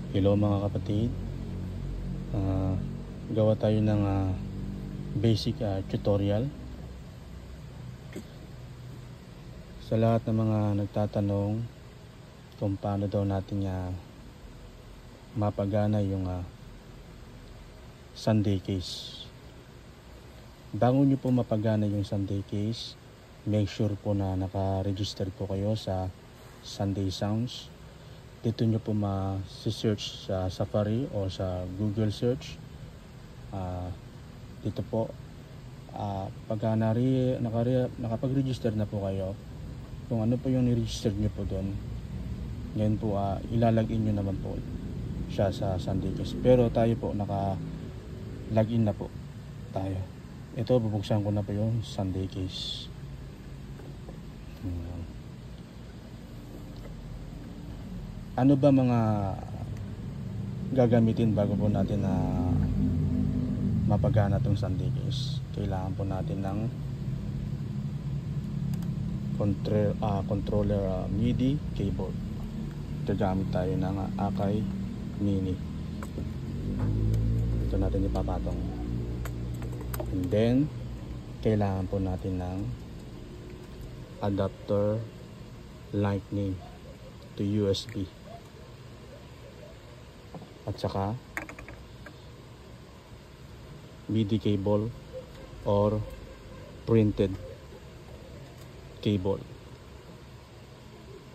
Hello mga kapatid, gawa tayo ng basic tutorial sa lahat ng mga nagtatanong kung paano daw natin mapagana yung Sunday case. Bago nyo po mapagana yung Sunday case, make sure po na naka-register po kayo sa Sunday Sounds. Dito nyo po ma-search sa Safari o sa Google search. Dito po pagka nakapag-register na po kayo, kung ano po yung ni-register nyo po doon, ngayon po ilalagin nyo naman po siya sa Sunday Case. Pero tayo po naka-login na po tayo. Ito, bubuksan ko na po yung Sunday Case. Ano ba mga gagamitin bago po natin mapagana itong Sunday Case? Kailangan po natin ng controller MIDI keyboard. Gagamit tayo ng Akai Mini. Ito natin ipapatong. And then kailangan po natin ng adapter Lightning to USB. At saka MIDI cable or printed cable.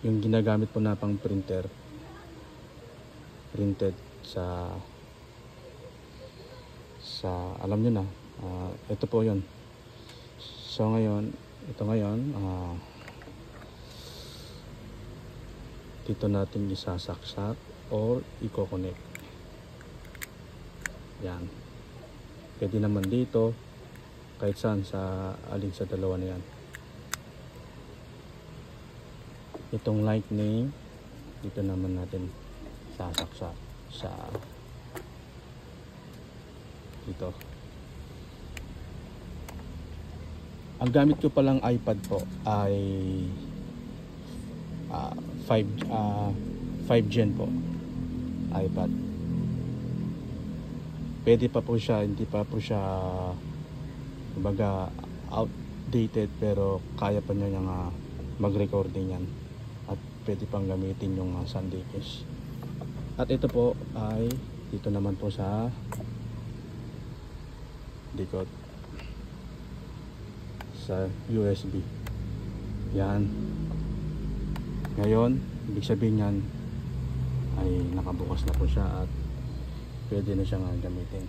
Yung ginagamit po na pang printed sa alam nyo na, ito po yun. So ngayon, dito natin isasaksak or i-connect. Yan. Pwede naman dito, kahit saan, sa alin sa dalawa na yan. Itong Lightning, dito naman natin sasaksak sa dito. Ang gamit ko palang iPad po ay 5 Gen po iPad. Pwede pa po siya, hindi pa po siya kumbaga outdated, pero kaya pa niya yung mag-recording yan at pwede pang gamitin yung Sunday Case. At ito po ay dito naman po sa likod sa USB. Yan. Ngayon, ibig sabihin yan ay nakabukas na po siya at pwede na siyang gamitin.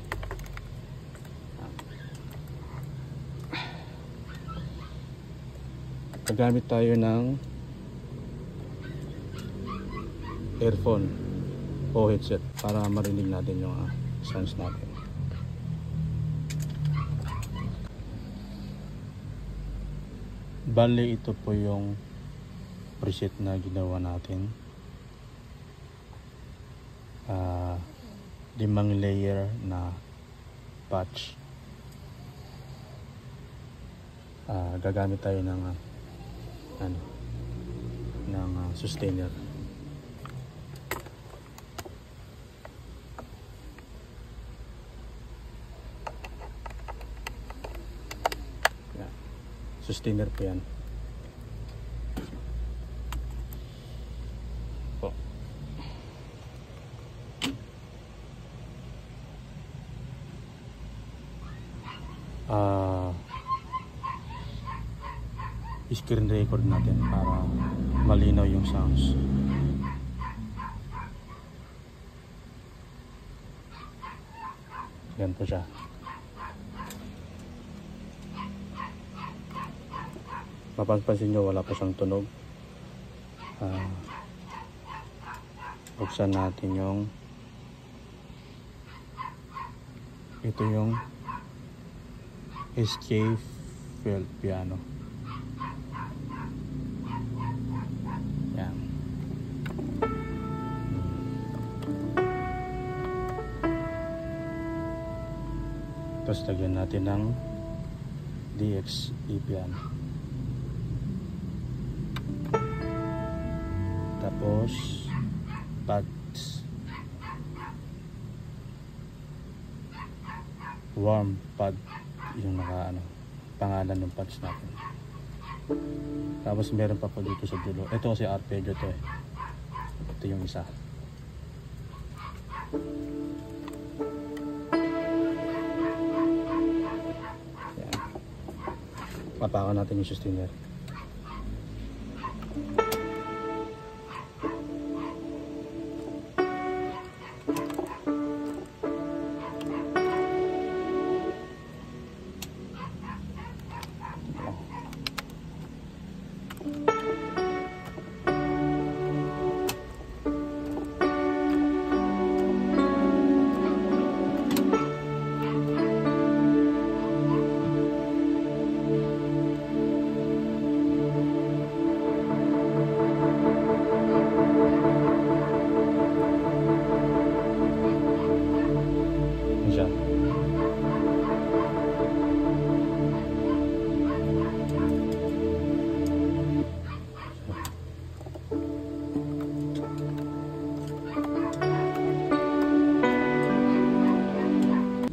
Gagamit tayo ng earphone o headset para marinig natin yung sounds natin. Bale, ito po yung preset na ginawa natin. 5 layer na patch. Gagamit tayo ng sustainer. Yan. Sustainer po yan. Screen record natin para malinaw yung sounds. Yan po siya. Mapapansin nyo, wala pa siyang tunog. Buksan natin yung ito yung SK Field Piano. Yan. Tapos lagyan natin ng DXE Piano. Tapos pads. warm pad yung pangalan ng pads natin. Tapos meron pa po dito sa dulo. Ito kasi arpeggio to eh. Ito yung isa. Yan. Papakan natin yung sustainer. Siya.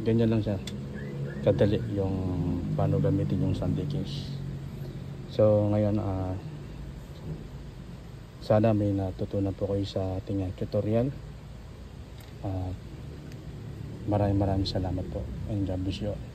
Ganyan lang siya kadali yung paano gamitin yung Sunday case. So ngayon sana may natutunan po kayo sa ating tutorial. Maraming salamat po and God bless you all.